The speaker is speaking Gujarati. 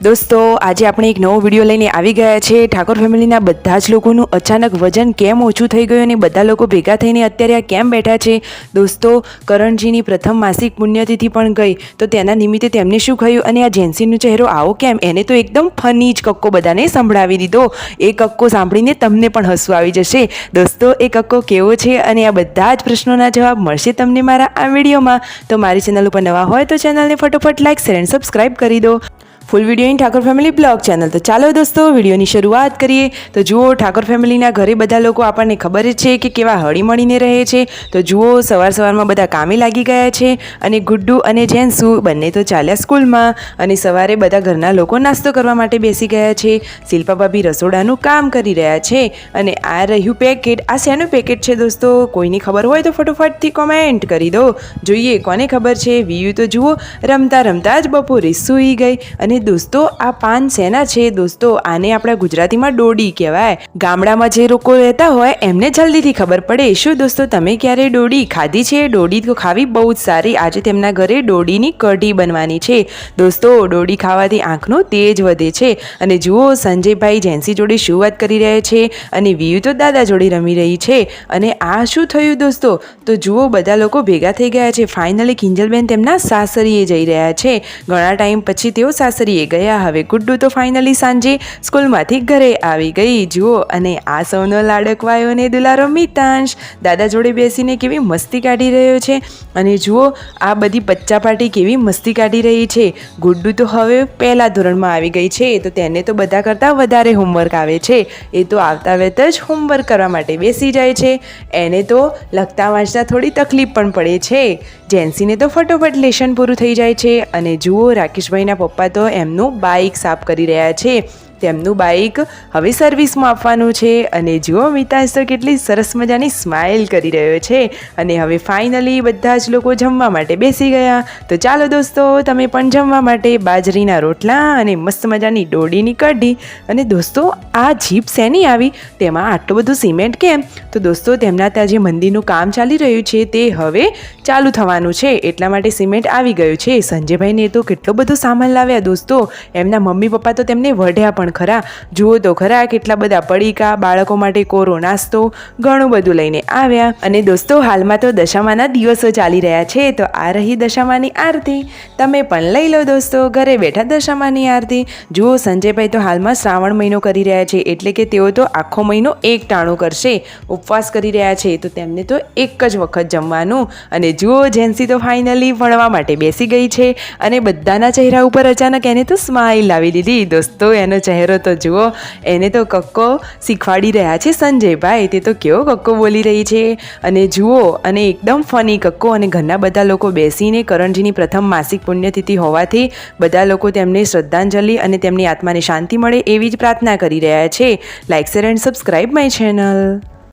દોસ્તો આજે આપણે એક નવો વિડીયો લઈને આવી ગયા છે। ઠાકોર ફેમિલીના બધા જ લોકોનું અચાનક વજન કેમ ઓછું થઈ ગયું અને બધા લોકો ભેગા થઈને અત્યારે આ કેમ બેઠા છે। દોસ્તો કરણજીની પ્રથમ માસિક પુણ્યતિથિ પણ ગઈ તો તેના નિમિત્તે તેમને શું કહ્યું અને આ જેન્સીનો ચહેરો આવો કેમ, એને તો એકદમ ફની જ કક્કો બધાને સંભળાવી દીધો। એ કક્કો સાંભળીને તમને પણ હસવું આવી જશે। દોસ્તો એ કક્કો કેવો છે અને આ બધા જ પ્રશ્નોના જવાબ મળશે તમને મારા આ વિડીયોમાં। તો મારી ચેનલ ઉપર નવા હોય તો ચેનલને ફટોફટ લાઈક શેર અને સબસ્ક્રાઈબ કરી દો। Full video in Thakor family blog channel. તો ચાલો દોસ્તો વિડીયોની શરૂઆત કરીએ। તો જુઓ ઠાકોર ફેમિલીના ઘરે બધા લોકો આપણને ખબર જ છે કે કેવા હળીમળીને રહે છે। તો જુઓ સવારમાં બધા કામે લાગી ગયા છે અને ગુડ્ડુ અને જેન્સુ બંને તો ચાલ્યા સ્કૂલમાં અને સવારે બધા ઘરના લોકો નાસ્તો કરવા માટે બેસી ગયા છે। શિલ્પા ભાભી રસોડાનું કામ કરી રહ્યા છે અને આ રહ્યું પેકેટ। આ શેનું પેકેટ છે દોસ્તો? કોઈની ખબર હોય તો ફટોફટથી કોમેન્ટ કરી દો, જોઈએ કોને ખબર છે। વીયુ તો જુઓ રમતા રમતા જ બપોરે સૂઈ ગઈ। અને દોસ્તો આ પાન શેના છે? દોસ્તો આને આપણા ગુજરાતીમાં ડોડી કહેવાય। ગામડામાં જે લોકો રહેતા હોય એમને જલ્દીથી ખબર પડે। શું દોસ્તો તમે ક્યારે ડોડી ખાધી છે? ડોડી તો ખાવી બહુ જ સારી। આજે તેમના ઘરે ડોડીની કઢી બનવાની છે। દોસ્તો ડોડી ખાવાથી આંખનું તેજ વધે છે। અને જુઓ સંજયભાઈ જેન્સી જોડે શું વાત કરી રહ્યા છે અને વીયુ તો દાદા જોડે રમી રહી છે। અને આ શું થયું દોસ્તો? તો જુઓ બધા લોકો ભેગા થઈ ગયા છે। ફાઇનલી કિંજલબેન તેમના સાસરીએ જઈ રહ્યા છે। ઘણા ટાઈમ પછી તેઓ સાસરીએ ગયા। હવે ગુડ્ડુ તો ફાઇનલી સાંજે સ્કૂલમાંથી ઘરે આવી ગઈ। જુઓ અને આ સૌનો લાડકવાયો અને દુલારો મિતાંશ દાદા જોડે બેસીને કેવી મસ્તી કાઢી રહ્યો છે। અને જુઓ આ બધી બચ્ચા પાર્ટી કેવી મસ્તી કાઢી રહી છે। ગુડ્ડુ તો હવે પહેલા ધોરણમાં આવી ગઈ છે તો તેને તો બધા કરતાં વધારે હોમવર્ક આવે છે। એ તો આવતા વેત જ હોમવર્ક કરવા માટે બેસી જાય છે। એને તો લખતા વાંચતા થોડી તકલીફ પણ પડે છે। જેન્સીને તો ફટોફટ લેશન પૂરું થઈ જાય છે। અને જુઓ રાકેશભાઈના પપ્પા તો એમનું બાઇક સાફ કરી રહ્યા છે। તેમનું બાઇક હવે સર્વિસમાં આપવાનું છે। અને જુઓ મિતાંશ તો કેટલી સરસ મજાની સ્માઇલ કરી રહ્યો છે। અને હવે ફાઇનલી બધા જ લોકો જમવા માટે બેસી ગયા। તો ચાલો દોસ્તો તમે પણ જમવા માટે બાજરીના રોટલા અને મસ્ત મજાની ડોડીની કઢી। અને દોસ્તો આ જીપ શેની આવી? તેમાં આટલું બધું સિમેન્ટ કેમ? તો દોસ્તો તેમના ત્યાં જે મંદિરનું કામ ચાલી રહ્યું છે તે હવે ચાલુ થવાનું છે એટલા માટે સિમેન્ટ આવી ગયું છે। સંજયભાઈને તો કેટલો બધો સામાન લાવ્યા દોસ્તો। એમના મમ્મી પપ્પા તો તેમને વઢ્યા પણ ખરા। જુઓ તો ખરા કેટલા બધા પડીકા, બાળકો માટે કોરો નાસ્તો, ઘણું બધું લઈને આવ્યા। અને દોસ્તો હાલમાં તો દશામાના દિવસો ચાલી રહ્યા છે તો આ રહી દશામાની આરતી। તમે પણ લઈ લો દોસ્તો ઘરે બેઠા દશામાની આરતી। જુઓ સંજયભાઈ તો હાલમાં શ્રાવણ મહિનો કરી રહ્યા છે એટલે કે તેઓ તો આખો મહિનો એક ટાણું કરશે, ઉપવાસ કરી રહ્યા છે તો તેમને તો એક જ વખત જમવાનું। અને જુઓ જેન્સી તો ફાઇનલી ભણવા માટે બેસી ગઈ છે અને બધાના ચહેરા ઉપર અચાનક એને તો સ્માઇલ લાવી દીધી। દોસ્તો એનો ચહેરો તો જુઓ, એને તો કક્કો શીખવાડી રહ્યા છે સંજયભાઈ। તે તો કેવો કક્કો બોલી રહી છે અને જુઓ અને એકદમ ફની કક્કો। અને ઘરના બધા લોકો બેસીને કરણજીની પ્રથમ માસિક પુણ્યતિથિ હોવાથી બધા લોકો તેમને શ્રદ્ધાંજલિ અને તેમની આત્માને શાંતિ મળે એવી જ પ્રાર્થના કરી રહ્યા છે। Like share and subscribe my channel.